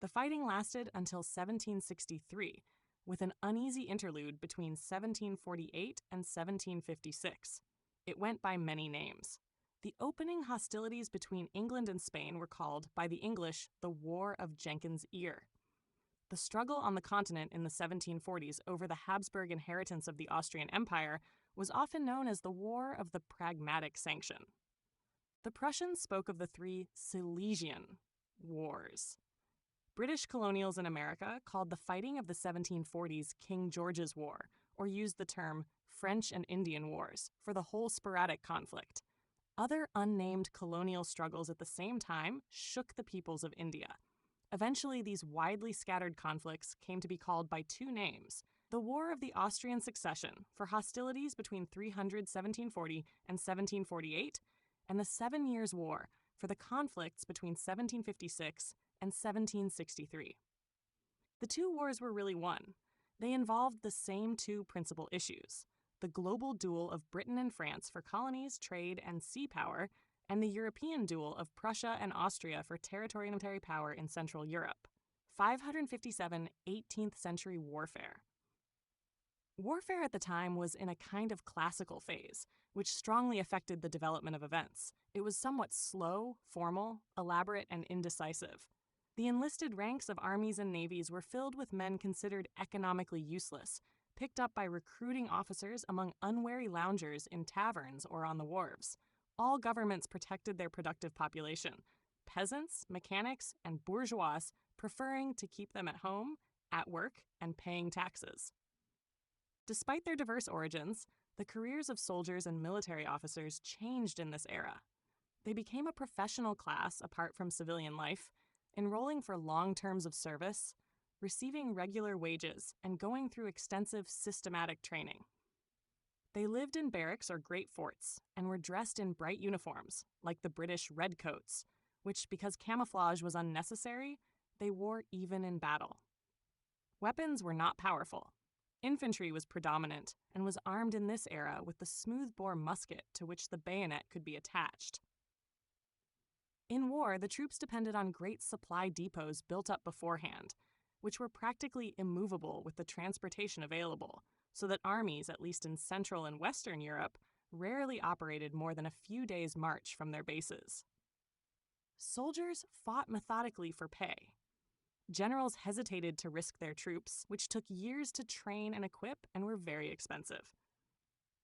The fighting lasted until 1763, with an uneasy interlude between 1748 and 1756. It went by many names. The opening hostilities between England and Spain were called, by the English, the War of Jenkins' Ear. The struggle on the continent in the 1740s over the Habsburg inheritance of the Austrian Empire was often known as the War of the Pragmatic Sanction. The Prussians spoke of the three Silesian Wars. British colonials in America called the fighting of the 1740s King George's War, or used the term French and Indian Wars for the whole sporadic conflict. Other unnamed colonial struggles at the same time shook the peoples of India. Eventually, these widely scattered conflicts came to be called by two names: the War of the Austrian Succession for hostilities between 1740 and 1748, and the 7 Years' War for the conflicts between 1756 and 1763. The two wars were really one. They involved the same two principal issues: the global duel of Britain and France for colonies, trade, and sea power, and the European duel of Prussia and Austria for territory and military power in Central Europe. 557 18th century warfare. Warfare at the time was in a kind of classical phase, which strongly affected the development of events. It was somewhat slow, formal, elaborate, and indecisive. The enlisted ranks of armies and navies were filled with men considered economically useless, picked up by recruiting officers among unwary loungers in taverns or on the wharves. All governments protected their productive population, peasants, mechanics, and bourgeois preferring to keep them at home, at work, and paying taxes. Despite their diverse origins, the careers of soldiers and military officers changed in this era. They became a professional class apart from civilian life, enrolling for long terms of service, receiving regular wages, and going through extensive systematic training. They lived in barracks or great forts and were dressed in bright uniforms, like the British redcoats, which, because camouflage was unnecessary, they wore even in battle. Weapons were not powerful. Infantry was predominant and was armed in this era with the smooth-bore musket to which the bayonet could be attached. In war, the troops depended on great supply depots built up beforehand, which were practically immovable with the transportation available, so that armies, at least in Central and Western Europe, rarely operated more than a few days' march from their bases. Soldiers fought methodically for pay. Generals hesitated to risk their troops, which took years to train and equip and were very expensive.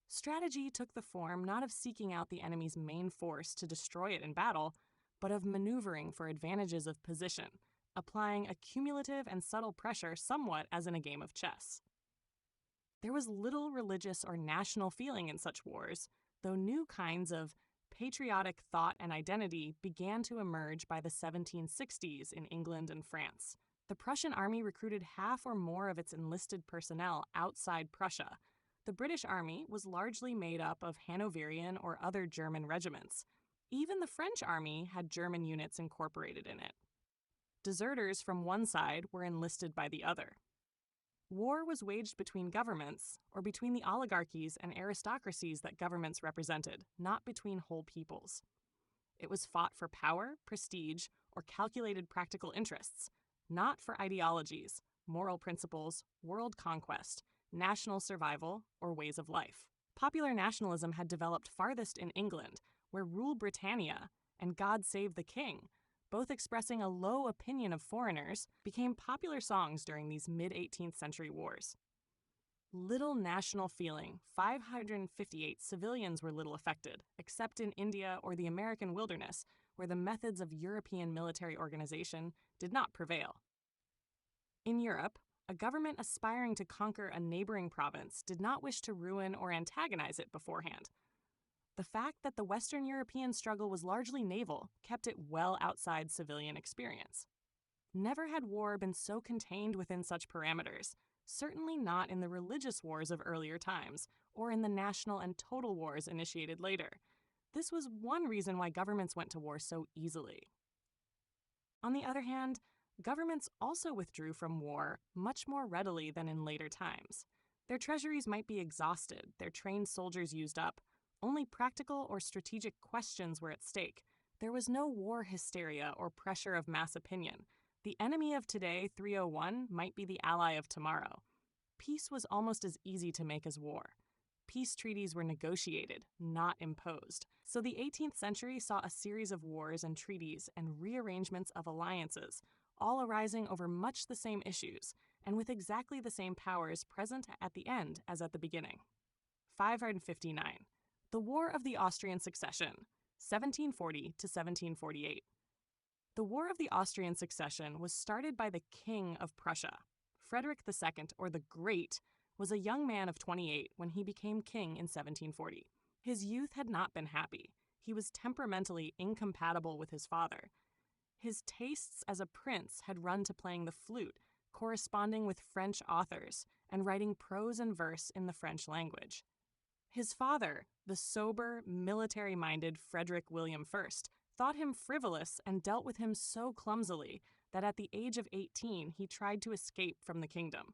Strategy took the form not of seeking out the enemy's main force to destroy it in battle, but of maneuvering for advantages of position, applying a cumulative and subtle pressure somewhat as in a game of chess. There was little religious or national feeling in such wars, though new kinds of patriotic thought and identity began to emerge by the 1760s in England and France. The Prussian army recruited half or more of its enlisted personnel outside Prussia. The British army was largely made up of Hanoverian or other German regiments. Even the French army had German units incorporated in it. Deserters from one side were enlisted by the other. War was waged between governments, or between the oligarchies and aristocracies that governments represented, not between whole peoples. It was fought for power, prestige, or calculated practical interests, not for ideologies, moral principles, world conquest, national survival, or ways of life. Popular nationalism had developed farthest in England, where Rule Britannia and God Save the King, both expressing a low opinion of foreigners, became popular songs during these mid-18th century wars. Little national feeling. 558 civilians were little affected, except in India or the American wilderness, where the methods of European military organization did not prevail. In Europe, a government aspiring to conquer a neighboring province did not wish to ruin or antagonize it beforehand. The fact that the Western European struggle was largely naval kept it well outside civilian experience. Never had war been so contained within such parameters, certainly not in the religious wars of earlier times, or in the national and total wars initiated later. This was one reason why governments went to war so easily. On the other hand, governments also withdrew from war much more readily than in later times. Their treasuries might be exhausted, their trained soldiers used up. Only practical or strategic questions were at stake. There was no war hysteria or pressure of mass opinion. The enemy of today, 301, might be the ally of tomorrow. Peace was almost as easy to make as war. Peace treaties were negotiated, not imposed. So the 18th century saw a series of wars and treaties and rearrangements of alliances, all arising over much the same issues, and with exactly the same powers present at the end as at the beginning. 559. The War of the Austrian Succession, 1740 to 1748. The War of the Austrian Succession was started by the King of Prussia. Frederick II, or the Great, was a young man of 28 when he became king in 1740. His youth had not been happy. He was temperamentally incompatible with his father. His tastes as a prince had run to playing the flute, corresponding with French authors, and writing prose and verse in the French language. His father, the sober, military-minded Frederick William I, thought him frivolous and dealt with him so clumsily that at the age of 18 he tried to escape from the kingdom.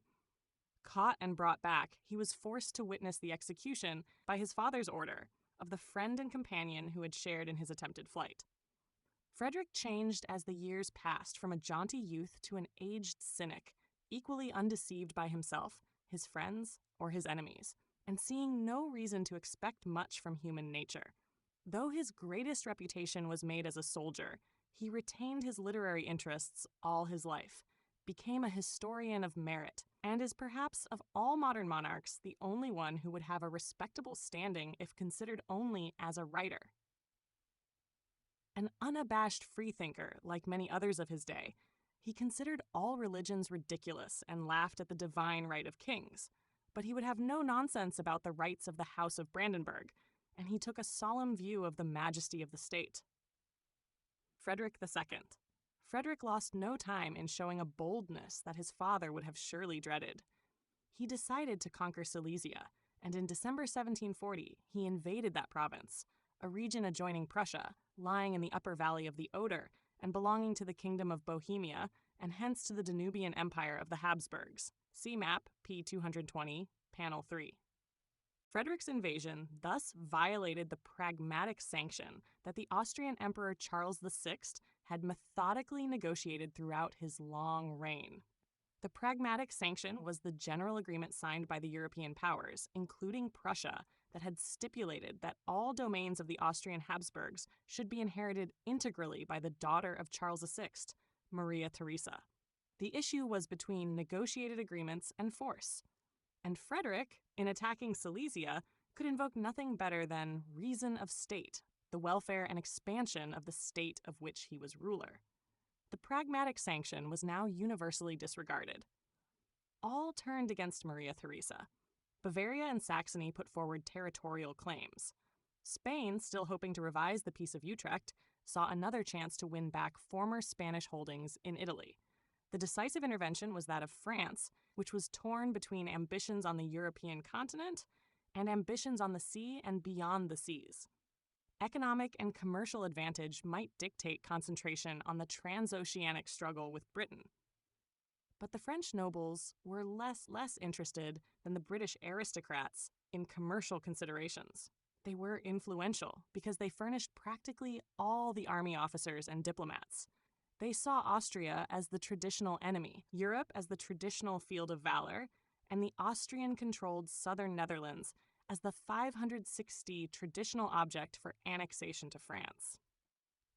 Caught and brought back, he was forced to witness the execution, by his father's order, of the friend and companion who had shared in his attempted flight. Frederick changed as the years passed from a jaunty youth to an aged cynic, equally undeceived by himself, his friends, or his enemies, and seeing no reason to expect much from human nature. Though his greatest reputation was made as a soldier, he retained his literary interests all his life, became a historian of merit, and is perhaps of all modern monarchs the only one who would have a respectable standing if considered only as a writer. An unabashed freethinker, like many others of his day, he considered all religions ridiculous and laughed at the divine right of kings, but he would have no nonsense about the rights of the House of Brandenburg, and he took a solemn view of the majesty of the state. Frederick II. Frederick lost no time in showing a boldness that his father would have surely dreaded. He decided to conquer Silesia, and in December 1740 he invaded that province, a region adjoining Prussia, lying in the upper valley of the Oder and belonging to the Kingdom of Bohemia, and hence to the Danubian Empire of the Habsburgs. See map P220, panel 3. Frederick's invasion thus violated the pragmatic sanction that the Austrian Emperor Charles VI had methodically negotiated throughout his long reign. The pragmatic sanction was the general agreement signed by the European powers, including Prussia, that had stipulated that all domains of the Austrian Habsburgs should be inherited integrally by the daughter of Charles VI, Maria Theresa. The issue was between negotiated agreements and force. And Frederick, in attacking Silesia, could invoke nothing better than reason of state, the welfare and expansion of the state of which he was ruler. The pragmatic sanction was now universally disregarded. All turned against Maria Theresa. Bavaria and Saxony put forward territorial claims. Spain, still hoping to revise the Peace of Utrecht, saw another chance to win back former Spanish holdings in Italy. The decisive intervention was that of France, which was torn between ambitions on the European continent and ambitions on the sea and beyond the seas. Economic and commercial advantage might dictate concentration on the transoceanic struggle with Britain. But the French nobles were less interested than the British aristocrats in commercial considerations. They were influential because they furnished practically all the army officers and diplomats. They saw Austria as the traditional enemy, Europe as the traditional field of valor, and the Austrian-controlled southern Netherlands as the 560 traditional object for annexation to France.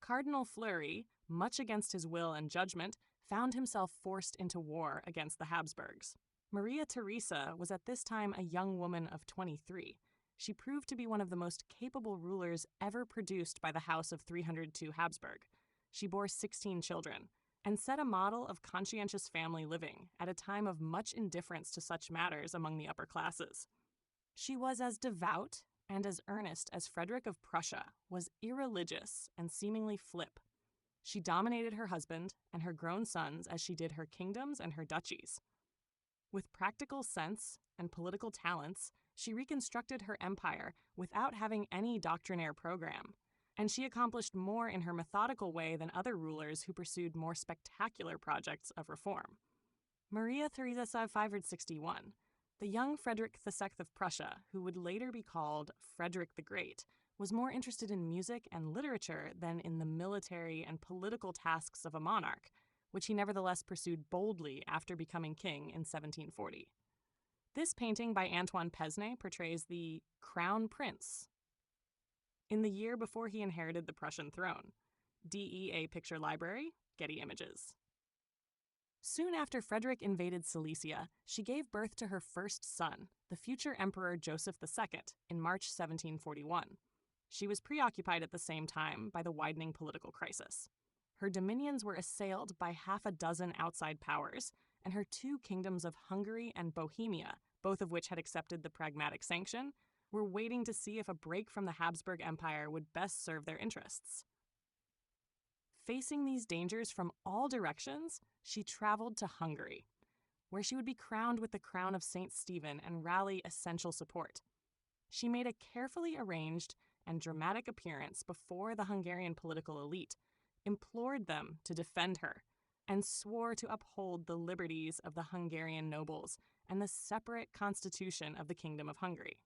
Cardinal Fleury, much against his will and judgment, found himself forced into war against the Habsburgs. Maria Theresa was at this time a young woman of 23. She proved to be one of the most capable rulers ever produced by the House of 302 Habsburg. She bore 16 children, and set a model of conscientious family living at a time of much indifference to such matters among the upper classes. She was as devout and as earnest as Frederick of Prussia was irreligious and seemingly flip. She dominated her husband and her grown sons as she did her kingdoms and her duchies. With practical sense and political talents, she reconstructed her empire without having any doctrinaire program, and she accomplished more in her methodical way than other rulers who pursued more spectacular projects of reform. Maria Theresa 561, the young Frederick II of Prussia, who would later be called Frederick the Great, was more interested in music and literature than in the military and political tasks of a monarch, which he nevertheless pursued boldly after becoming king in 1740. This painting by Antoine Pesne portrays the Crown Prince in the year before he inherited the Prussian throne. DEA Picture Library, Getty Images. Soon after Frederick invaded Silesia, she gave birth to her first son, the future Emperor Joseph II, in March 1741. She was preoccupied at the same time by the widening political crisis. Her dominions were assailed by half a dozen outside powers, and her two kingdoms of Hungary and Bohemia, both of which had accepted the Pragmatic Sanction, were waiting to see if a break from the Habsburg Empire would best serve their interests. Facing these dangers from all directions, she traveled to Hungary, where she would be crowned with the crown of St. Stephen and rally essential support. She made a carefully arranged and dramatic appearance before the Hungarian political elite, implored them to defend her, and swore to uphold the liberties of the Hungarian nobles and the separate constitution of the Kingdom of Hungary.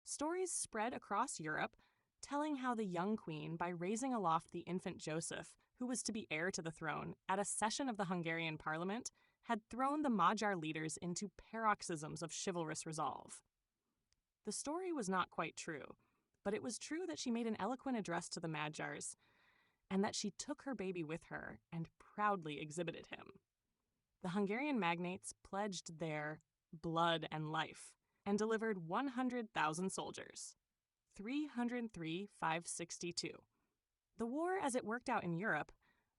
Stories spread across Europe, telling how the young queen, by raising aloft the infant Joseph, who was to be heir to the throne, at a session of the Hungarian parliament, had thrown the Magyar leaders into paroxysms of chivalrous resolve. The story was not quite true, but it was true that she made an eloquent address to the Magyars, and that she took her baby with her and proudly exhibited him. The Hungarian magnates pledged their blood and life and delivered 100,000 soldiers. 303,562. The war, as it worked out in Europe,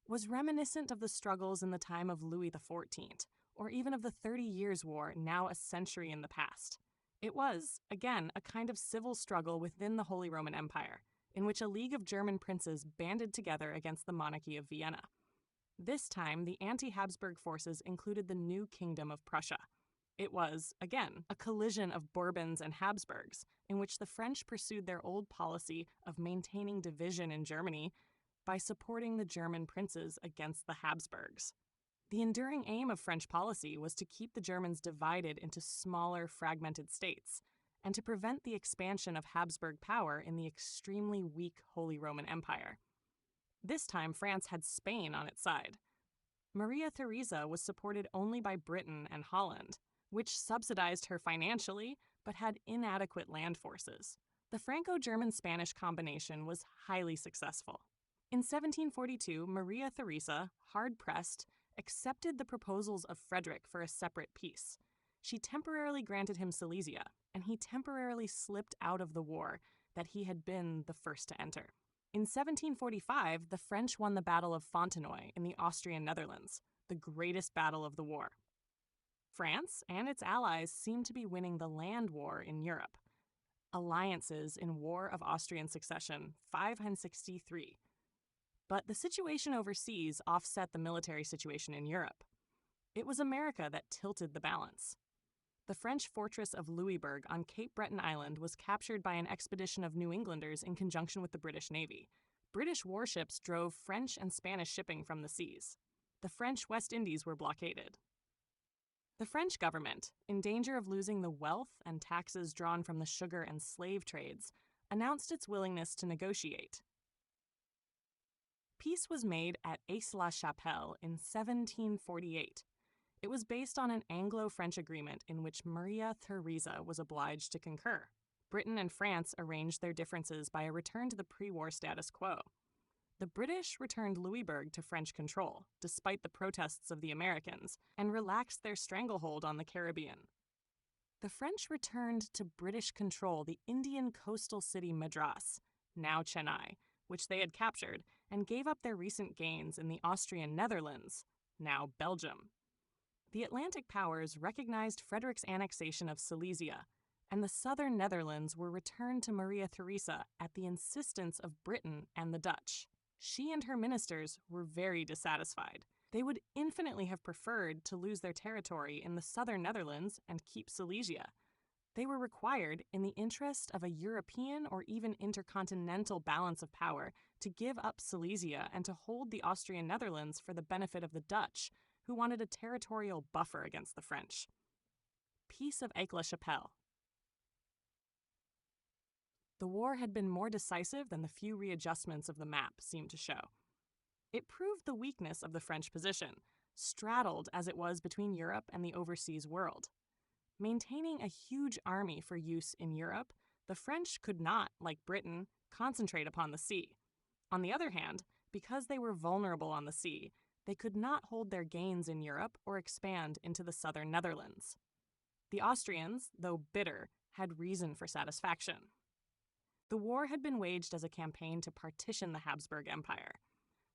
was reminiscent of the struggles in the time of Louis XIV, or even of the 30 Years' War, now a century in the past. It was, again, a kind of civil struggle within the Holy Roman Empire, in which a league of German princes banded together against the monarchy of Vienna. This time, the anti-Habsburg forces included the new Kingdom of Prussia. It was, again, a collision of Bourbons and Habsburgs, in which the French pursued their old policy of maintaining division in Germany by supporting the German princes against the Habsburgs. The enduring aim of French policy was to keep the Germans divided into smaller, fragmented states, and to prevent the expansion of Habsburg power in the extremely weak Holy Roman Empire. This time, France had Spain on its side. Maria Theresa was supported only by Britain and Holland, which subsidized her financially but had inadequate land forces. The Franco-German-Spanish combination was highly successful. In 1742, Maria Theresa, hard-pressed, accepted the proposals of Frederick for a separate peace. She temporarily granted him Silesia, and he temporarily slipped out of the war that he had been the first to enter. In 1745, the French won the Battle of Fontenoy in the Austrian Netherlands, the greatest battle of the war. France and its allies seemed to be winning the land war in Europe. Alliances in War of Austrian Succession, 563. But the situation overseas offset the military situation in Europe. It was America that tilted the balance. The French fortress of Louisbourg on Cape Breton Island was captured by an expedition of New Englanders in conjunction with the British Navy. British warships drove French and Spanish shipping from the seas. The French West Indies were blockaded. The French government, in danger of losing the wealth and taxes drawn from the sugar and slave trades, announced its willingness to negotiate. Peace was made at Aix-la-Chapelle in 1748. It was based on an Anglo-French agreement in which Maria Theresa was obliged to concur. Britain and France arranged their differences by a return to the pre-war status quo. The British returned Louisbourg to French control, despite the protests of the Americans, and relaxed their stranglehold on the Caribbean. The French returned to British control the Indian coastal city Madras, now Chennai, which they had captured, and gave up their recent gains in the Austrian Netherlands, now Belgium. The Atlantic powers recognized Frederick's annexation of Silesia, and the southern Netherlands were returned to Maria Theresa at the insistence of Britain and the Dutch. She and her ministers were very dissatisfied. They would infinitely have preferred to lose their territory in the southern Netherlands and keep Silesia. They were required, in the interest of a European or even intercontinental balance of power, to give up Silesia and to hold the Austrian Netherlands for the benefit of the Dutch, who wanted a territorial buffer against the French. Peace of Aix-la-Chapelle. The war had been more decisive than the few readjustments of the map seemed to show. It proved the weakness of the French position, straddled as it was between Europe and the overseas world. Maintaining a huge army for use in Europe, the French could not, like Britain, concentrate upon the sea. On the other hand, because they were vulnerable on the sea, they could not hold their gains in Europe or expand into the southern Netherlands. The Austrians, though bitter, had reason for satisfaction. The war had been waged as a campaign to partition the Habsburg Empire.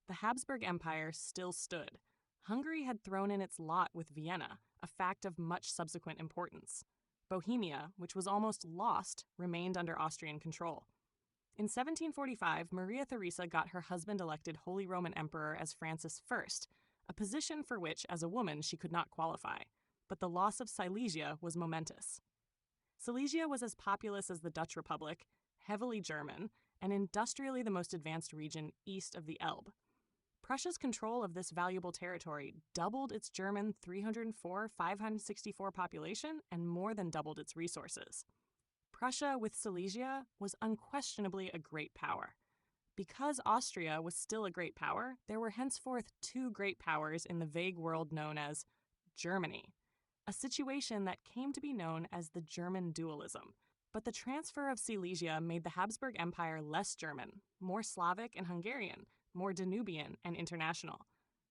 The Habsburg Empire still stood. Hungary had thrown in its lot with Vienna, a fact of much subsequent importance. Bohemia, which was almost lost, remained under Austrian control. In 1745, Maria Theresa got her husband elected Holy Roman Emperor as Francis I, a position for which, as a woman, she could not qualify. But the loss of Silesia was momentous. Silesia was as populous as the Dutch Republic, heavily German, and industrially the most advanced region east of the Elbe. Prussia's control of this valuable territory doubled its German 304,564 population and more than doubled its resources. Prussia with Silesia was unquestionably a great power. Because Austria was still a great power, there were henceforth two great powers in the vague world known as Germany, a situation that came to be known as the German dualism. But the transfer of Silesia made the Habsburg Empire less German, more Slavic and Hungarian, more Danubian and international.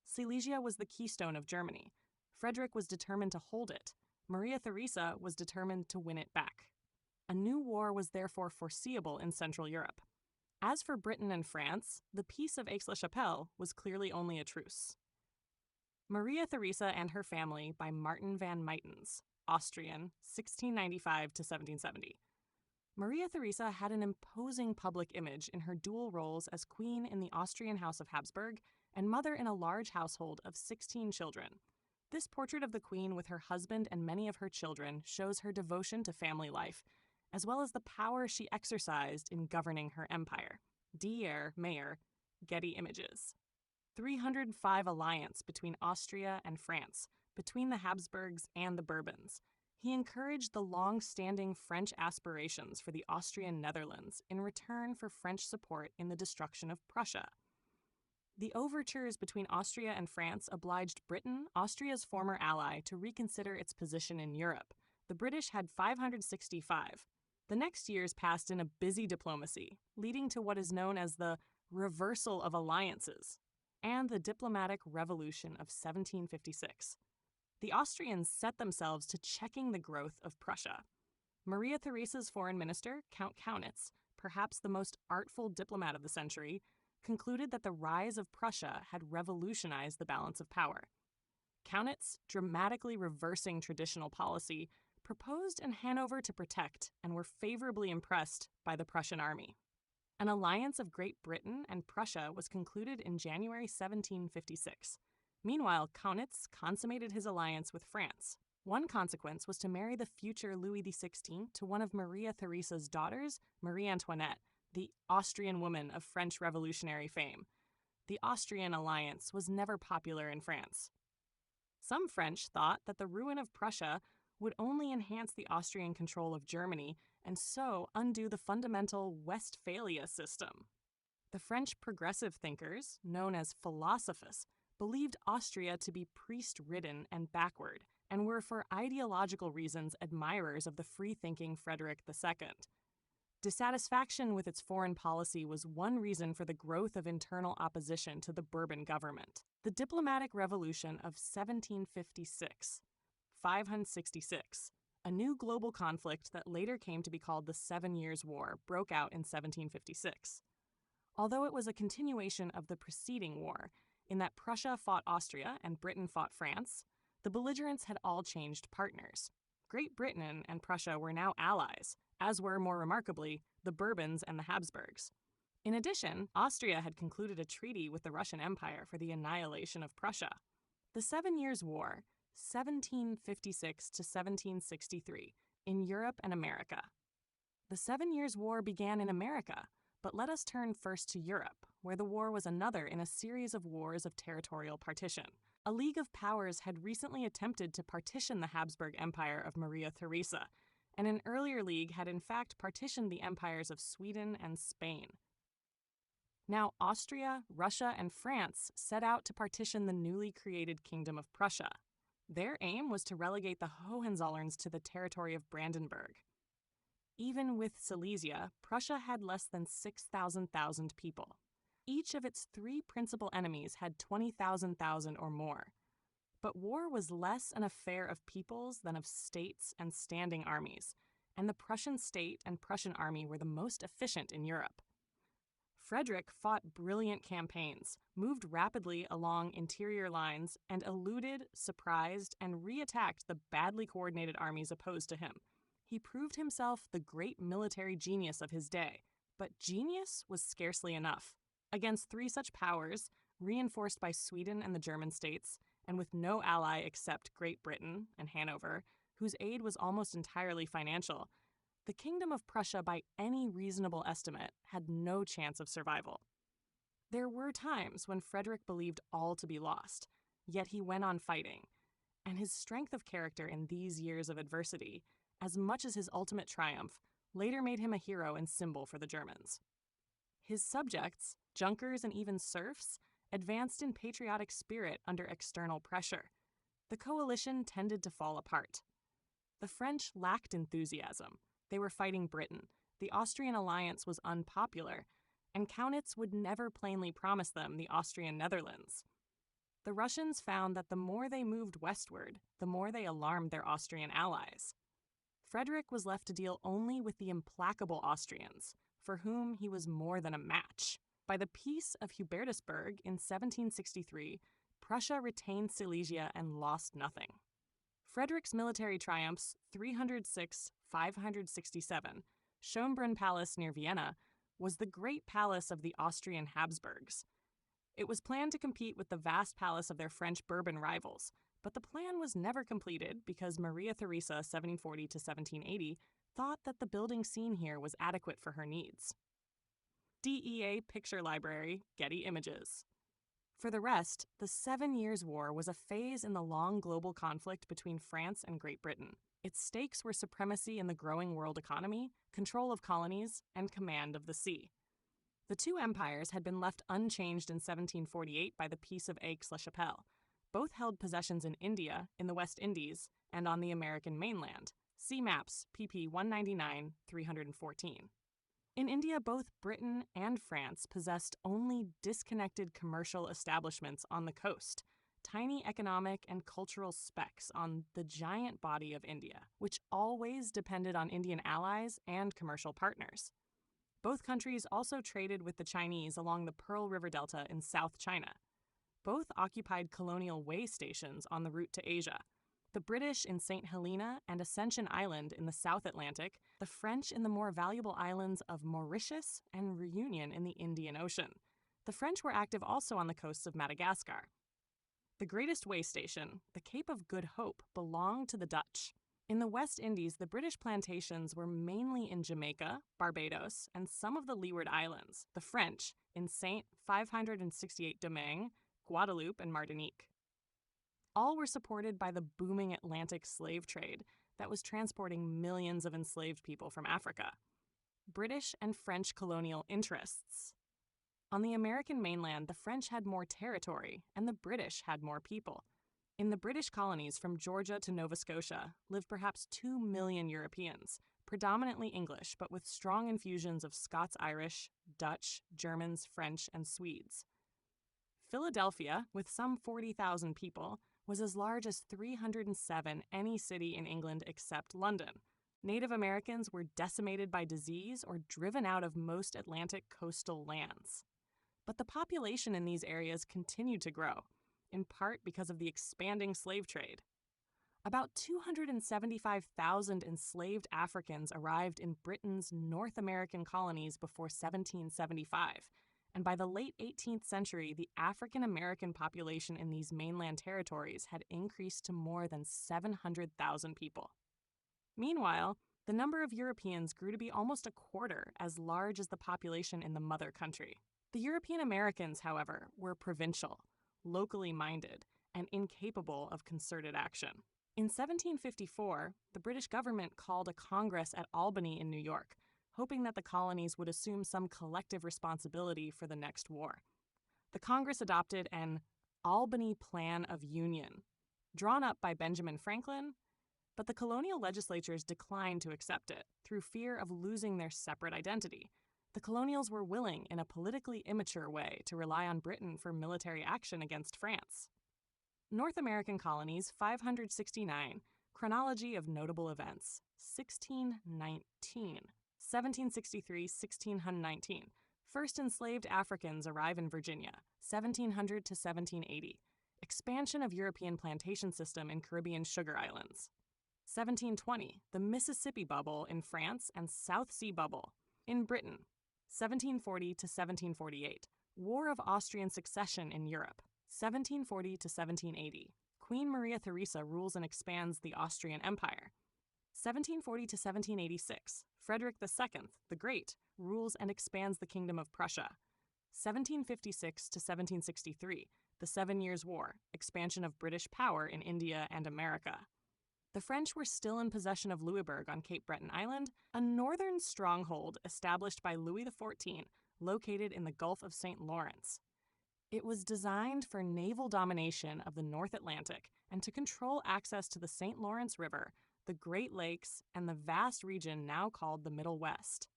Silesia was the keystone of Germany. Frederick was determined to hold it. Maria Theresa was determined to win it back. A new war was therefore foreseeable in Central Europe. As for Britain and France, the Peace of Aix-la-Chapelle was clearly only a truce. Maria Theresa and Her Family by Martin van Muytens, Austrian, 1695 to 1770. Maria Theresa had an imposing public image in her dual roles as queen in the Austrian House of Habsburg and mother in a large household of 16 children. This portrait of the queen with her husband and many of her children shows her devotion to family life, as well as the power she exercised in governing her empire. Dier Mayer, Getty Images. 305 alliance between Austria and France, between the Habsburgs and the Bourbons. He encouraged the long-standing French aspirations for the Austrian Netherlands in return for French support in the destruction of Prussia. The overtures between Austria and France obliged Britain, Austria's former ally, to reconsider its position in Europe. The British had 565. The next years passed in a busy diplomacy, leading to what is known as the reversal of alliances and the diplomatic revolution of 1756. The Austrians set themselves to checking the growth of Prussia. Maria Theresa's foreign minister, Count Kaunitz, perhaps the most artful diplomat of the century, concluded that the rise of Prussia had revolutionized the balance of power. Kaunitz, dramatically reversing traditional policy, proposed in Hanover to protect and were favorably impressed by the Prussian army. An alliance of Great Britain and Prussia was concluded in January 1756. Meanwhile, Kaunitz consummated his alliance with France. One consequence was to marry the future Louis XVI to one of Maria Theresa's daughters, Marie Antoinette, the Austrian woman of French revolutionary fame. The Austrian alliance was never popular in France. Some French thought that the ruin of Prussia would only enhance the Austrian control of Germany and so undo the fundamental Westphalia system. The French progressive thinkers, known as philosophers, believed Austria to be priest-ridden and backward, and were for ideological reasons admirers of the free-thinking Frederick II. Dissatisfaction with its foreign policy was one reason for the growth of internal opposition to the Bourbon government. The diplomatic revolution of 1756, 566, a new global conflict that later came to be called the 7 Years' War, broke out in 1756. Although it was a continuation of the preceding war, in that Prussia fought Austria and Britain fought France, the belligerents had all changed partners. Great Britain and Prussia were now allies, as were, more remarkably, the Bourbons and the Habsburgs. In addition, Austria had concluded a treaty with the Russian Empire for the annihilation of Prussia. The 7 Years' War, 1756 to 1763, in Europe and America. The 7 Years' War began in America, but let us turn first to Europe, where the war was another in a series of wars of territorial partition. A League of Powers had recently attempted to partition the Habsburg Empire of Maria Theresa, and an earlier league had in fact partitioned the empires of Sweden and Spain. Now, Austria, Russia, and France set out to partition the newly created Kingdom of Prussia. Their aim was to relegate the Hohenzollerns to the territory of Brandenburg. Even with Silesia, Prussia had less than 6,000 people. Each of its three principal enemies had 20,000 or more. But war was less an affair of peoples than of states and standing armies, and the Prussian state and Prussian army were the most efficient in Europe. Frederick fought brilliant campaigns, moved rapidly along interior lines, and eluded, surprised, and re-attacked the badly coordinated armies opposed to him. He proved himself the great military genius of his day, but genius was scarcely enough. Against three such powers, reinforced by Sweden and the German states, and with no ally except Great Britain and Hanover, whose aid was almost entirely financial, the Kingdom of Prussia, by any reasonable estimate, had no chance of survival. There were times when Frederick believed all to be lost, yet he went on fighting, and his strength of character in these years of adversity, as much as his ultimate triumph, later made him a hero and symbol for the Germans. His subjects, Junkers and even serfs, advanced in patriotic spirit under external pressure. The coalition tended to fall apart. The French lacked enthusiasm. They were fighting Britain. The Austrian alliance was unpopular, and Kaunitz would never plainly promise them the Austrian Netherlands. The Russians found that the more they moved westward, the more they alarmed their Austrian allies. Frederick was left to deal only with the implacable Austrians, for whom he was more than a match. By the Peace of Hubertusburg in 1763, Prussia retained Silesia and lost nothing. Frederick's military triumphs, 306-567, Schönbrunn Palace near Vienna, was the great palace of the Austrian Habsburgs. It was planned to compete with the vast palace of their French Bourbon rivals, but the plan was never completed because Maria Theresa, 1740-1780, thought that the building seen here was adequate for her needs. DEA Picture Library, Getty Images. For the rest, the 7 Years' War was a phase in the long global conflict between France and Great Britain. Its stakes were supremacy in the growing world economy, control of colonies, and command of the sea. The two empires had been left unchanged in 1748 by the Peace of Aix-la-Chapelle. Both held possessions in India, in the West Indies, and on the American mainland. See maps, pp. 199-314. In India, both Britain and France possessed only disconnected commercial establishments on the coast, tiny economic and cultural specks on the giant body of India, which always depended on Indian allies and commercial partners. Both countries also traded with the Chinese along the Pearl River Delta in South China. Both occupied colonial way stations on the route to Asia. The British in St. Helena and Ascension Island in the South Atlantic, the French in the more valuable islands of Mauritius and Reunion in the Indian Ocean. The French were active also on the coasts of Madagascar. The greatest way station, the Cape of Good Hope, belonged to the Dutch. In the West Indies, the British plantations were mainly in Jamaica, Barbados, and some of the Leeward Islands. The French in St. 568 Domingue, Guadeloupe, and Martinique. All were supported by the booming Atlantic slave trade that was transporting millions of enslaved people from Africa. British and French colonial interests. On the American mainland, the French had more territory, and the British had more people. In the British colonies from Georgia to Nova Scotia lived perhaps 2 million Europeans, predominantly English, but with strong infusions of Scots-Irish, Dutch, Germans, French, and Swedes. Philadelphia, with some 40,000 people, was as large as 307 any city in England except London. Native Americans were decimated by disease or driven out of most Atlantic coastal lands. But the population in these areas continued to grow, in part because of the expanding slave trade. About 275,000 enslaved Africans arrived in Britain's North American colonies before 1775, and by the late 18th century, the African American population in these mainland territories had increased to more than 700,000 people. Meanwhile, the number of Europeans grew to be almost a quarter as large as the population in the mother country. The European Americans, however, were provincial, locally minded, and incapable of concerted action. In 1754, the British government called a congress at Albany in New York, hoping that the colonies would assume some collective responsibility for the next war. The Congress adopted an Albany Plan of Union, drawn up by Benjamin Franklin, but the colonial legislatures declined to accept it through fear of losing their separate identity. The colonials were willing, in a politically immature way, to rely on Britain for military action against France. North American Colonies 569, Chronology of Notable Events, 1619. 1763–1619. First enslaved Africans arrive in Virginia, 1700 to 1780. Expansion of European plantation system in Caribbean sugar islands. 1720. The Mississippi Bubble in France and South Sea Bubble in Britain, 1740 to 1748. War of Austrian Succession in Europe, 1740 to 1780. Queen Maria Theresa rules and expands the Austrian Empire. 1740 to 1786. Frederick II, the Great, rules and expands the Kingdom of Prussia. 1756 to 1763. The 7 Years' War, expansion of British power in India and America. The French were still in possession of Louisbourg on Cape Breton Island, a northern stronghold established by Louis XIV, located in the Gulf of St. Lawrence. It was designed for naval domination of the North Atlantic and to control access to the St. Lawrence River, the Great Lakes, and the vast region now called the Middle West.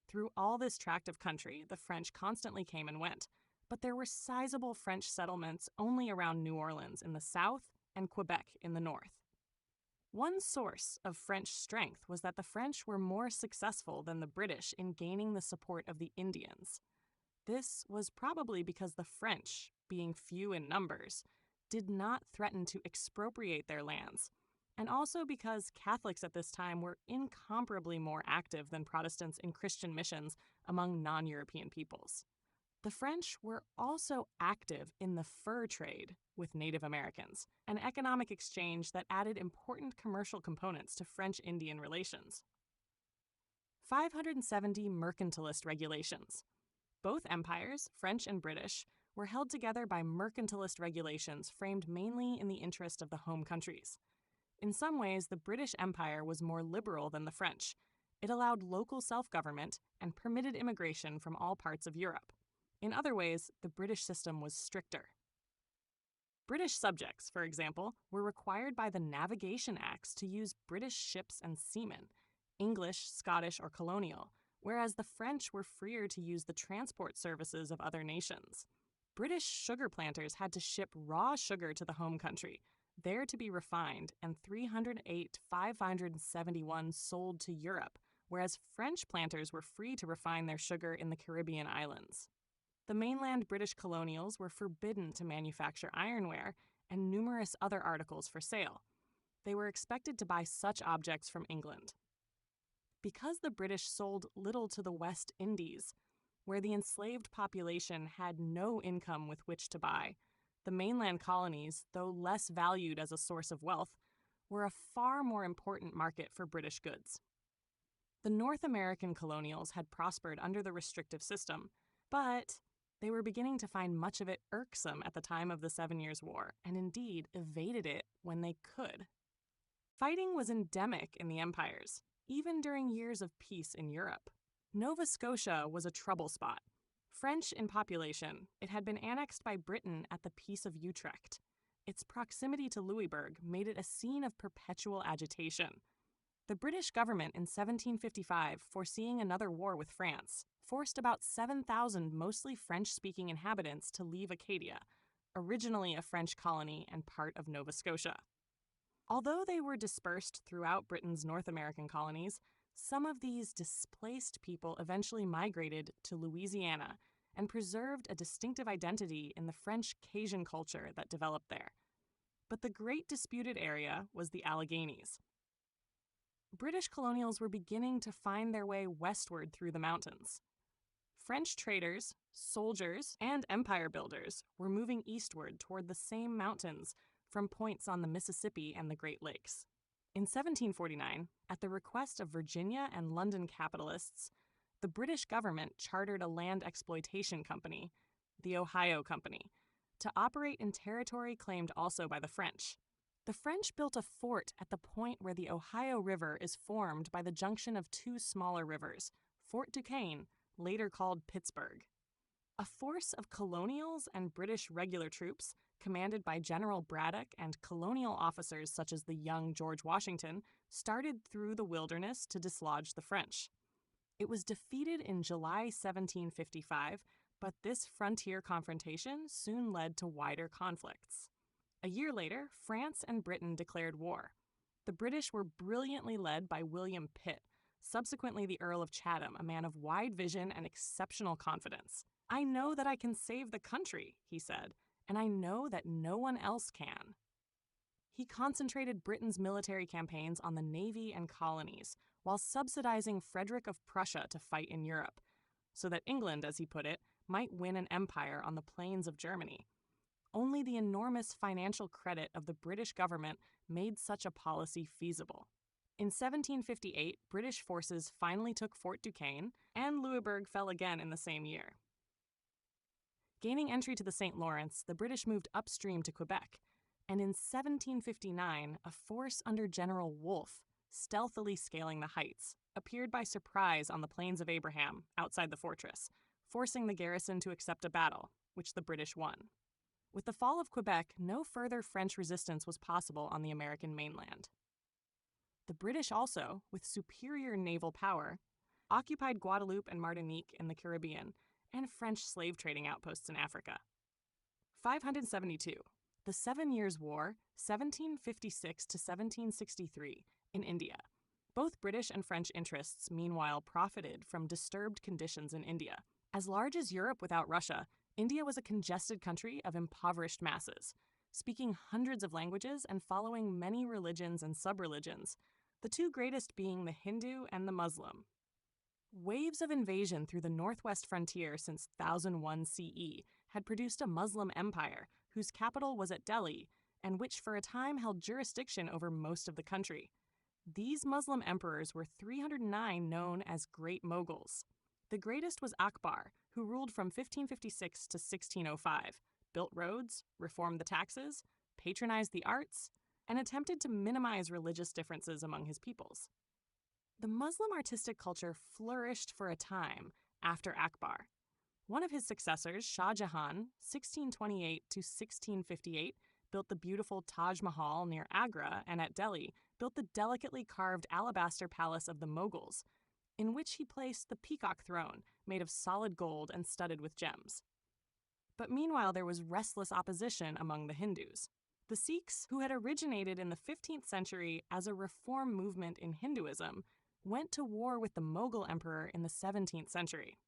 Through all this tract of country, the French constantly came and went, but there were sizable French settlements only around New Orleans in the south and Quebec in the north. One source of French strength was that the French were more successful than the British in gaining the support of the Indians. This was probably because the French, being few in numbers, did not threaten to expropriate their lands, and also because Catholics at this time were incomparably more active than Protestants in Christian missions among non-European peoples. The French were also active in the fur trade with Native Americans, an economic exchange that added important commercial components to French-Indian relations. 570 mercantilist regulations. Both empires, French and British, were held together by mercantilist regulations framed mainly in the interest of the home countries. In some ways, the British Empire was more liberal than the French. It allowed local self-government and permitted immigration from all parts of Europe. In other ways, the British system was stricter. British subjects, for example, were required by the Navigation Acts to use British ships and seamen, English, Scottish, or colonial, whereas the French were freer to use the transport services of other nations. British sugar planters had to ship raw sugar to the home country, there to be refined, and 308,571 sold to Europe, whereas French planters were free to refine their sugar in the Caribbean islands. The mainland British colonials were forbidden to manufacture ironware and numerous other articles for sale. They were expected to buy such objects from England. Because the British sold little to the West Indies, where the enslaved population had no income with which to buy, the mainland colonies, though less valued as a source of wealth, were a far more important market for British goods. The North American colonials had prospered under the restrictive system, but they were beginning to find much of it irksome at the time of the 7 Years' War, and indeed evaded it when they could. Fighting was endemic in the empires, even during years of peace in Europe. Nova Scotia was a trouble spot. French in population, it had been annexed by Britain at the Peace of Utrecht. Its proximity to Louisbourg made it a scene of perpetual agitation. The British government in 1755, foreseeing another war with France, forced about 7,000 mostly French-speaking inhabitants to leave Acadia, originally a French colony and part of Nova Scotia. Although they were dispersed throughout Britain's North American colonies, some of these displaced people eventually migrated to Louisiana and preserved a distinctive identity in the French Cajun culture that developed there. But the great disputed area was the Alleghenies. British colonials were beginning to find their way westward through the mountains. French traders, soldiers, and empire builders were moving eastward toward the same mountains from points on the Mississippi and the Great Lakes. In 1749, at the request of Virginia and London capitalists, the British government chartered a land exploitation company, the Ohio Company, to operate in territory claimed also by the French. The French built a fort at the point where the Ohio River is formed by the junction of two smaller rivers, Fort Duquesne, later called Pittsburgh. A force of colonials and British regular troops, commanded by General Braddock and colonial officers such as the young George Washington, started through the wilderness to dislodge the French. It was defeated in July 1755, but this frontier confrontation soon led to wider conflicts. A year later, France and Britain declared war. The British were brilliantly led by William Pitt, subsequently the Earl of Chatham, a man of wide vision and exceptional confidence. "I know that I can save the country," he said, "and I know that no one else can." He concentrated Britain's military campaigns on the navy and colonies, while subsidizing Frederick of Prussia to fight in Europe, so that England, as he put it, might win an empire on the plains of Germany. Only the enormous financial credit of the British government made such a policy feasible. In 1758, British forces finally took Fort Duquesne, and Louisbourg fell again in the same year. Gaining entry to the St. Lawrence, the British moved upstream to Quebec, and in 1759, a force under General Wolfe, stealthily scaling the heights, appeared by surprise on the Plains of Abraham, outside the fortress, forcing the garrison to accept a battle, which the British won. With the fall of Quebec, no further French resistance was possible on the American mainland. The British also, with superior naval power, occupied Guadeloupe and Martinique in the Caribbean, and French slave trading outposts in Africa. 572. The 7 Years' War, 1756 to 1763, in India. Both British and French interests, meanwhile, profited from disturbed conditions in India. As large as Europe without Russia, India was a congested country of impoverished masses, speaking hundreds of languages and following many religions and sub-religions, the two greatest being the Hindu and the Muslim. Waves of invasion through the northwest frontier since 1001 CE had produced a Muslim empire whose capital was at Delhi and which for a time held jurisdiction over most of the country. These Muslim emperors were 309 known as Great Moguls. The greatest was Akbar, who ruled from 1556 to 1605, built roads, reformed the taxes, patronized the arts, and attempted to minimize religious differences among his peoples. The Muslim artistic culture flourished for a time after Akbar. One of his successors, Shah Jahan, 1628 to 1658, built the beautiful Taj Mahal near Agra, and at Delhi, built the delicately carved alabaster palace of the Mughals, in which he placed the peacock throne, made of solid gold and studded with gems. But meanwhile, there was restless opposition among the Hindus. The Sikhs, who had originated in the 15th century as a reform movement in Hinduism, went to war with the Mughal emperor in the 17th century.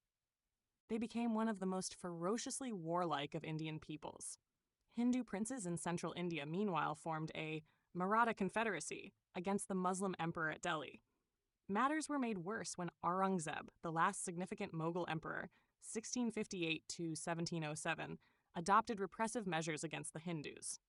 They became one of the most ferociously warlike of Indian peoples. Hindu princes in central India, meanwhile, formed a Maratha confederacy against the Muslim emperor at Delhi. Matters were made worse when Aurangzeb, the last significant Mughal emperor, 1658 to 1707, adopted repressive measures against the Hindus.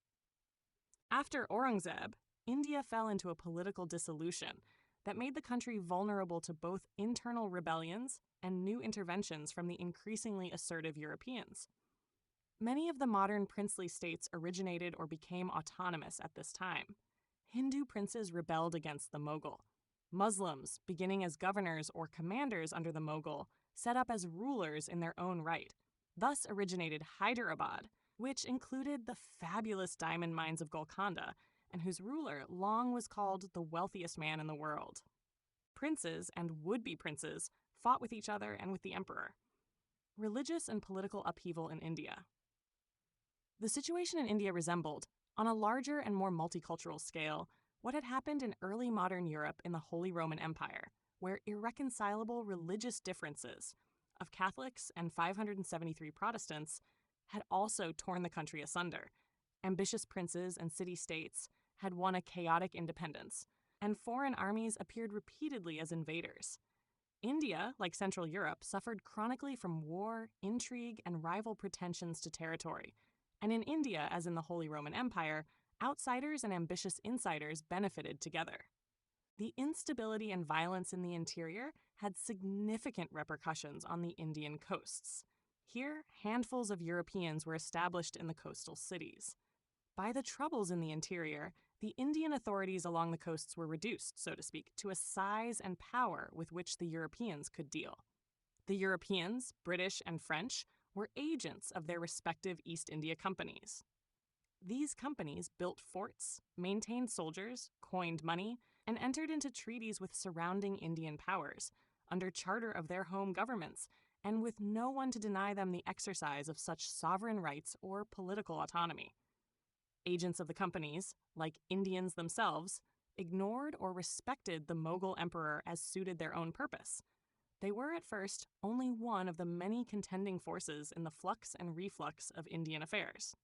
After Aurangzeb, India fell into a political dissolution that made the country vulnerable to both internal rebellions and new interventions from the increasingly assertive Europeans. Many of the modern princely states originated or became autonomous at this time. Hindu princes rebelled against the Mughal. Muslims, beginning as governors or commanders under the Mughal, set up as rulers in their own right. Thus originated Hyderabad, which included the fabulous diamond mines of Golconda, and whose ruler long was called the wealthiest man in the world. Princes and would-be princes fought with each other and with the emperor. Religious and political upheaval in India. The situation in India resembled, on a larger and more multicultural scale, what had happened in early modern Europe in the Holy Roman Empire, where irreconcilable religious differences of Catholics and 573 Protestants had also torn the country asunder. Ambitious princes and city-states had won a chaotic independence, and foreign armies appeared repeatedly as invaders. India, like Central Europe, suffered chronically from war, intrigue, and rival pretensions to territory. And in India, as in the Holy Roman Empire, outsiders and ambitious insiders benefited together. The instability and violence in the interior had significant repercussions on the Indian coasts. Here, handfuls of Europeans were established in the coastal cities. By the troubles in the interior, The Indian authorities along the coasts were reduced, so to speak, to a size and power with which the Europeans could deal. The Europeans, British and French, were agents of their respective East India companies. These companies built forts, maintained soldiers, coined money, and entered into treaties with surrounding Indian powers, under charter of their home governments, and with no one to deny them the exercise of such sovereign rights or political autonomy. Agents of the companies, like Indians themselves, ignored or respected the Mughal emperor as suited their own purpose. They were at first only one of the many contending forces in the flux and reflux of Indian affairs.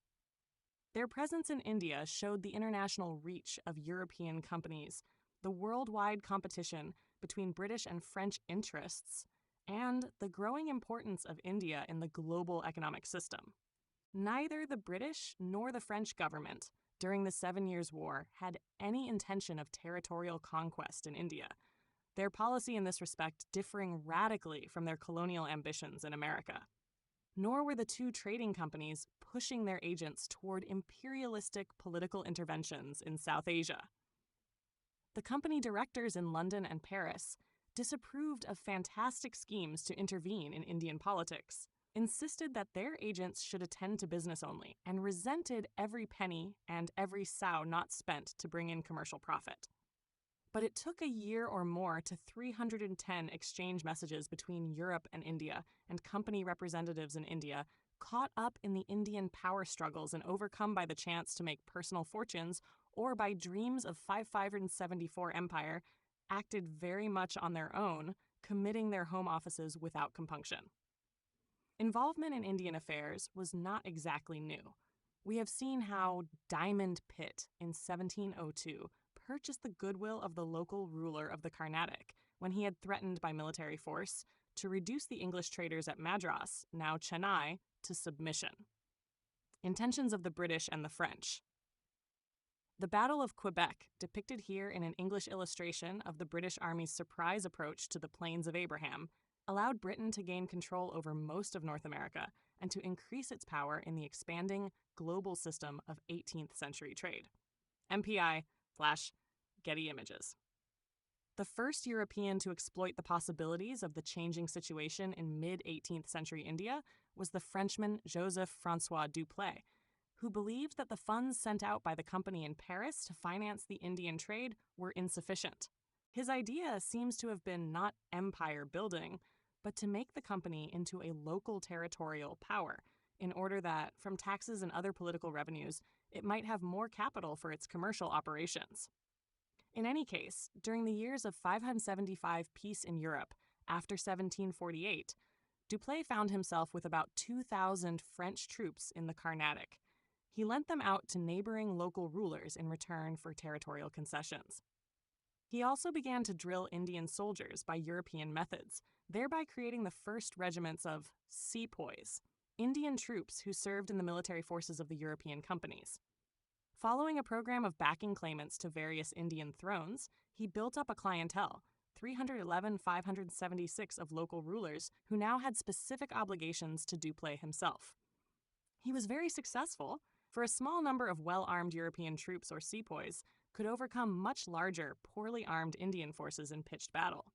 Their presence in India showed the international reach of European companies, the worldwide competition between British and French interests, and the growing importance of India in the global economic system. Neither the British nor the French government, during the 7 Years' War, had any intention of territorial conquest in India, their policy in this respect differing radically from their colonial ambitions in America. Nor were the two trading companies pushing their agents toward imperialistic political interventions in South Asia. The company directors in London and Paris disapproved of fantastic schemes to intervene in Indian politics, insisted that their agents should attend to business only, and resented every penny and every sow not spent to bring in commercial profit. But it took a year or more to 310 exchange messages between Europe and India and company representatives in India, caught up in the Indian power struggles and overcome by the chance to make personal fortunes or by dreams of 574 empire, acted very much on their own, committing their home offices without compunction. Involvement in Indian affairs was not exactly new. We have seen how Diamond Pitt in 1702 purchased the goodwill of the local ruler of the Carnatic when he had threatened by military force to reduce the English traders at Madras, now Chennai, to submission. Intentions of the British and the French. The Battle of Quebec, depicted here in an English illustration of the British Army's surprise approach to the Plains of Abraham, allowed Britain to gain control over most of North America and to increase its power in the expanding global system of 18th century trade. MPI/Getty Images. The first European to exploit the possibilities of the changing situation in mid-18th century India was the Frenchman Joseph-François Dupleix, who believed that the funds sent out by the company in Paris to finance the Indian trade were insufficient. His idea seems to have been not empire building, but to make the company into a local territorial power, in order that, from taxes and other political revenues, it might have more capital for its commercial operations. In any case, during the years of 575 peace in Europe, after 1748, Dupleix found himself with about 2,000 French troops in the Carnatic. He lent them out to neighboring local rulers in return for territorial concessions. He also began to drill Indian soldiers by European methods, thereby creating the first regiments of sepoys, Indian troops who served in the military forces of the European companies. Following a program of backing claimants to various Indian thrones, he built up a clientele, 311,576 of local rulers who now had specific obligations to Dupleix himself. He was very successful, for a small number of well-armed European troops or sepoys could overcome much larger, poorly armed Indian forces in pitched battle.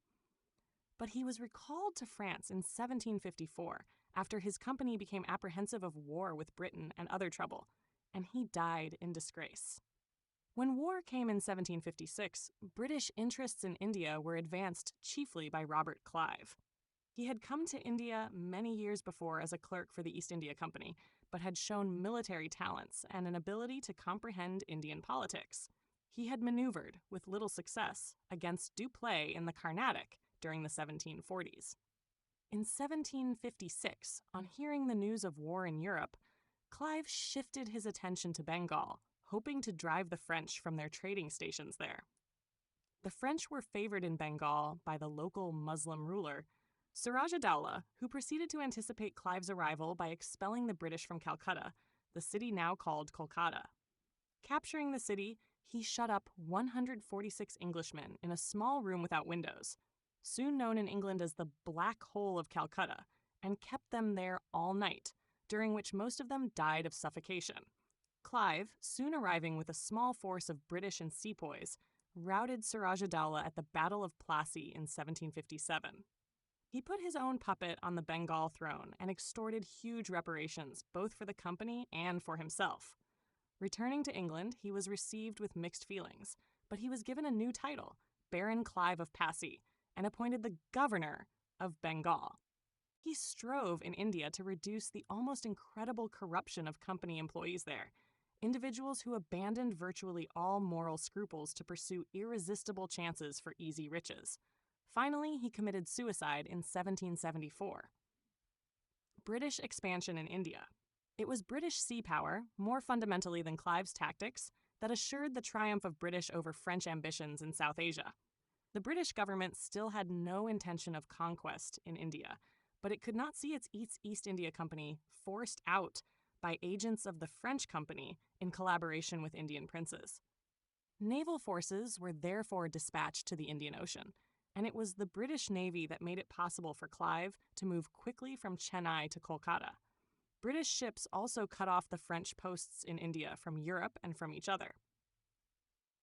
But he was recalled to France in 1754 after his company became apprehensive of war with Britain and other trouble, and he died in disgrace. When war came in 1756, British interests in India were advanced chiefly by Robert Clive. He had come to India many years before as a clerk for the East India Company, but had shown military talents and an ability to comprehend Indian politics. He had maneuvered, with little success, against Dupleix in the Carnatic during the 1740s. In 1756, on hearing the news of war in Europe, Clive shifted his attention to Bengal, hoping to drive the French from their trading stations there. The French were favored in Bengal by the local Muslim ruler, Suraj-ud-Dowlah, who proceeded to anticipate Clive's arrival by expelling the British from Calcutta, the city now called Kolkata. Capturing the city, he shut up 146 Englishmen in a small room without windows, soon known in England as the Black Hole of Calcutta, and kept them there all night, during which most of them died of suffocation. Clive, soon arriving with a small force of British and sepoys, routed Siraj-ud-Dowlah at the Battle of Plassey in 1757. He put his own puppet on the Bengal throne and extorted huge reparations, both for the company and for himself. Returning to England, he was received with mixed feelings, but he was given a new title, Baron Clive of Passy, and appointed the governor of Bengal. He strove in India to reduce the almost incredible corruption of company employees there, individuals who abandoned virtually all moral scruples to pursue irresistible chances for easy riches. Finally, he committed suicide in 1774. British expansion in India. It was British sea power, more fundamentally than Clive's tactics, that assured the triumph of British over French ambitions in South Asia. The British government still had no intention of conquest in India, but it could not see its East India Company forced out by agents of the French company in collaboration with Indian princes. Naval forces were therefore dispatched to the Indian Ocean, and it was the British Navy that made it possible for Clive to move quickly from Chennai to Kolkata. British ships also cut off the French posts in India from Europe and from each other.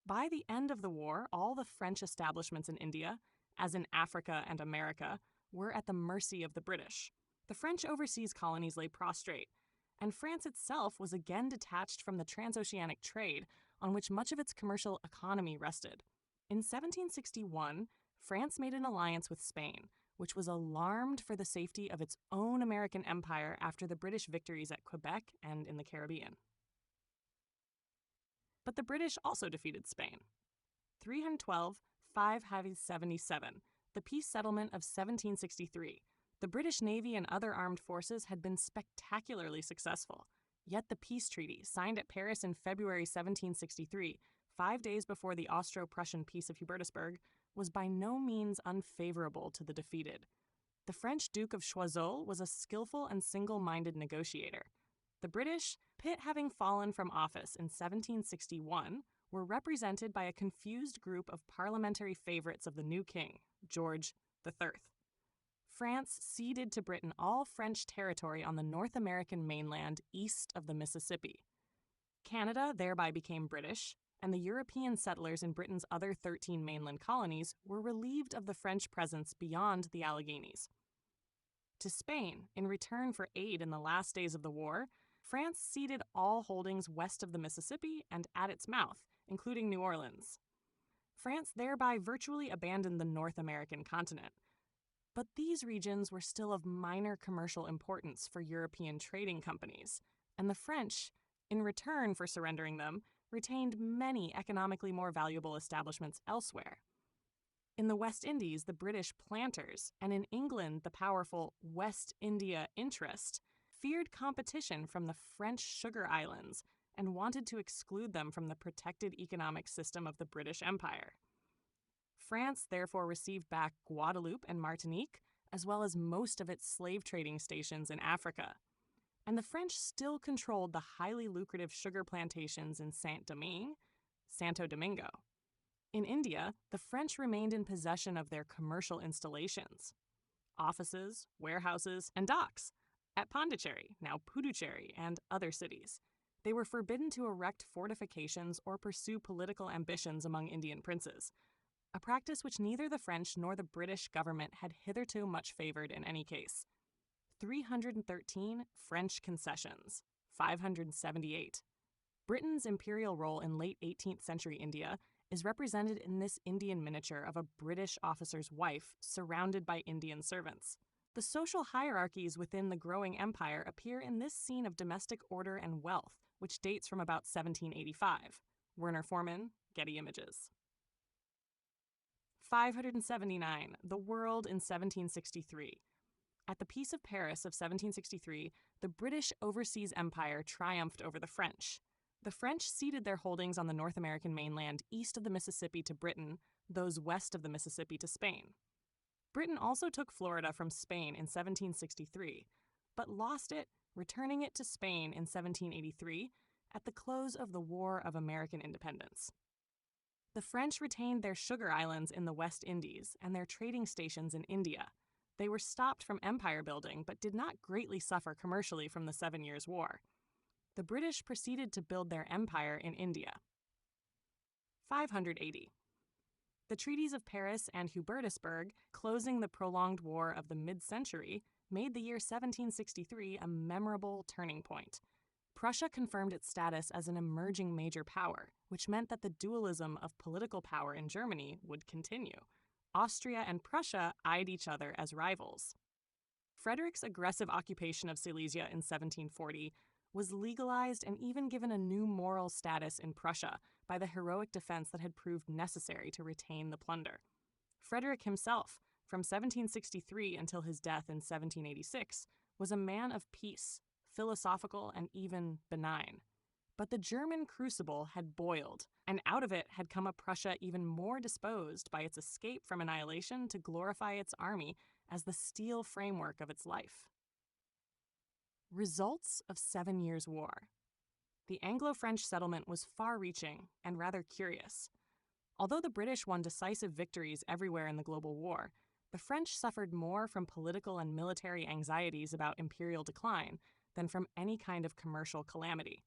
By the end of the war, all the French establishments in India, as in Africa and America, were at the mercy of the British. The French overseas colonies lay prostrate, and France itself was again detached from the transoceanic trade on which much of its commercial economy rested. In 1761, France made an alliance with Spain, which was alarmed for the safety of its own American empire after the British victories at Quebec and in the Caribbean. But the British also defeated Spain. 312-577, the peace settlement of 1763. The British Navy and other armed forces had been spectacularly successful. Yet the peace treaty, signed at Paris in February 1763, 5 days before the Austro-Prussian Peace of Hubertusburg, was by no means unfavorable to the defeated. The French Duke of Choiseul was a skillful and single-minded negotiator. The British, Pitt having fallen from office in 1761, were represented by a confused group of parliamentary favorites of the new king, George III. France ceded to Britain all French territory on the North American mainland east of the Mississippi. Canada thereby became British, and the European settlers in Britain's other 13 mainland colonies were relieved of the French presence beyond the Alleghenies. To Spain, in return for aid in the last days of the war, France ceded all holdings west of the Mississippi and at its mouth, including New Orleans. France thereby virtually abandoned the North American continent. But these regions were still of minor commercial importance for European trading companies, and the French, in return for surrendering them, retained many economically more valuable establishments elsewhere. In the West Indies, the British planters, and in England, the powerful West India interest, feared competition from the French sugar islands and wanted to exclude them from the protected economic system of the British Empire. France therefore received back Guadeloupe and Martinique, as well as most of its slave trading stations in Africa. And the French still controlled the highly lucrative sugar plantations in Santo Domingo. In India, the French remained in possession of their commercial installations, offices, warehouses, and docks at Pondicherry, now Puducherry, and other cities. They were forbidden to erect fortifications or pursue political ambitions among Indian princes, a practice which neither the French nor the British government had hitherto much favored in any case. 313 French concessions, 578. Britain's imperial role in late 18th century India is represented in this Indian miniature of a British officer's wife surrounded by Indian servants. The social hierarchies within the growing empire appear in this scene of domestic order and wealth, which dates from about 1785. Werner Forman, Getty Images. 579. The World in 1763. At the Peace of Paris of 1763, the British overseas empire triumphed over the French. The French ceded their holdings on the North American mainland east of the Mississippi to Britain, those west of the Mississippi to Spain. Britain also took Florida from Spain in 1763, but lost it, returning it to Spain in 1783 at the close of the War of American Independence. The French retained their sugar islands in the West Indies and their trading stations in India. They were stopped from empire building but did not greatly suffer commercially from the 7 Years' War. The British proceeded to build their empire in India. 580. The treaties of Paris and Hubertusburg, closing the prolonged war of the mid-century, made the year 1763 a memorable turning point. Prussia confirmed its status as an emerging major power, which meant that the dualism of political power in Germany would continue. Austria and Prussia eyed each other as rivals. Frederick's aggressive occupation of Silesia in 1740 was legalized and even given a new moral status in Prussia by the heroic defense that had proved necessary to retain the plunder. Frederick himself, from 1763 until his death in 1786, was a man of peace, philosophical and even benign. But the German crucible had boiled, and out of it had come a Prussia even more disposed by its escape from annihilation to glorify its army as the steel framework of its life. Results of 7 Years' War. The Anglo-French settlement was far-reaching and rather curious. Although the British won decisive victories everywhere in the global war, the French suffered more from political and military anxieties about imperial decline than from any kind of commercial calamity.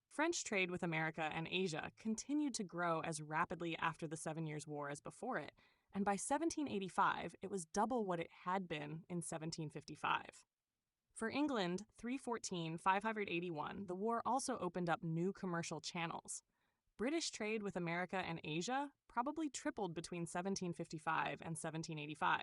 French trade with America and Asia continued to grow as rapidly after the 7 Years' War as before it, and by 1785 it was double what it had been in 1755. For England, 314-581, the war also opened up new commercial channels. British trade with America and Asia probably tripled between 1755 and 1785.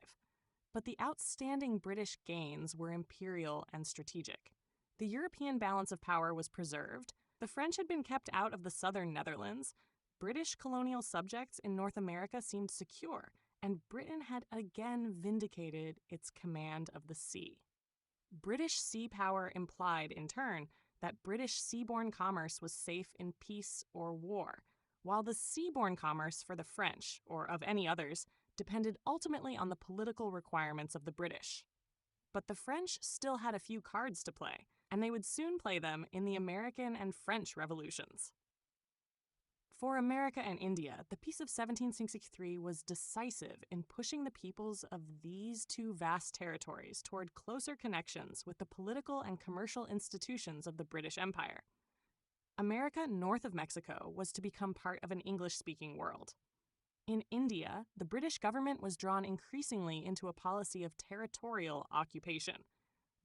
But the outstanding British gains were imperial and strategic. The European balance of power was preserved, the French had been kept out of the southern Netherlands, British colonial subjects in North America seemed secure, and Britain had again vindicated its command of the sea. British sea power implied, in turn, that British seaborne commerce was safe in peace or war, while the seaborne commerce for the French, or of any others, depended ultimately on the political requirements of the British. But the French still had a few cards to play, and they would soon play them in the American and French revolutions. For America and India, the Peace of 1763 was decisive in pushing the peoples of these two vast territories toward closer connections with the political and commercial institutions of the British Empire. America north of Mexico was to become part of an English-speaking world. In India, the British government was drawn increasingly into a policy of territorial occupation.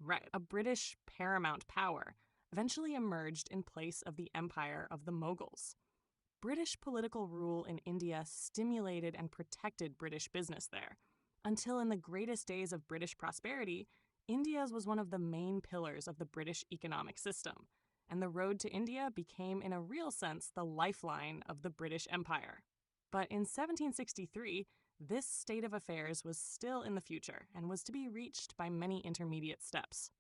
Right, a British paramount power eventually emerged in place of the empire of the Mughals. British political rule in India stimulated and protected British business there, until in the greatest days of British prosperity, India's was one of the main pillars of the British economic system, and the road to India became in a real sense the lifeline of the British Empire. But in 1763, this state of affairs was still in the future and was to be reached by many intermediate steps.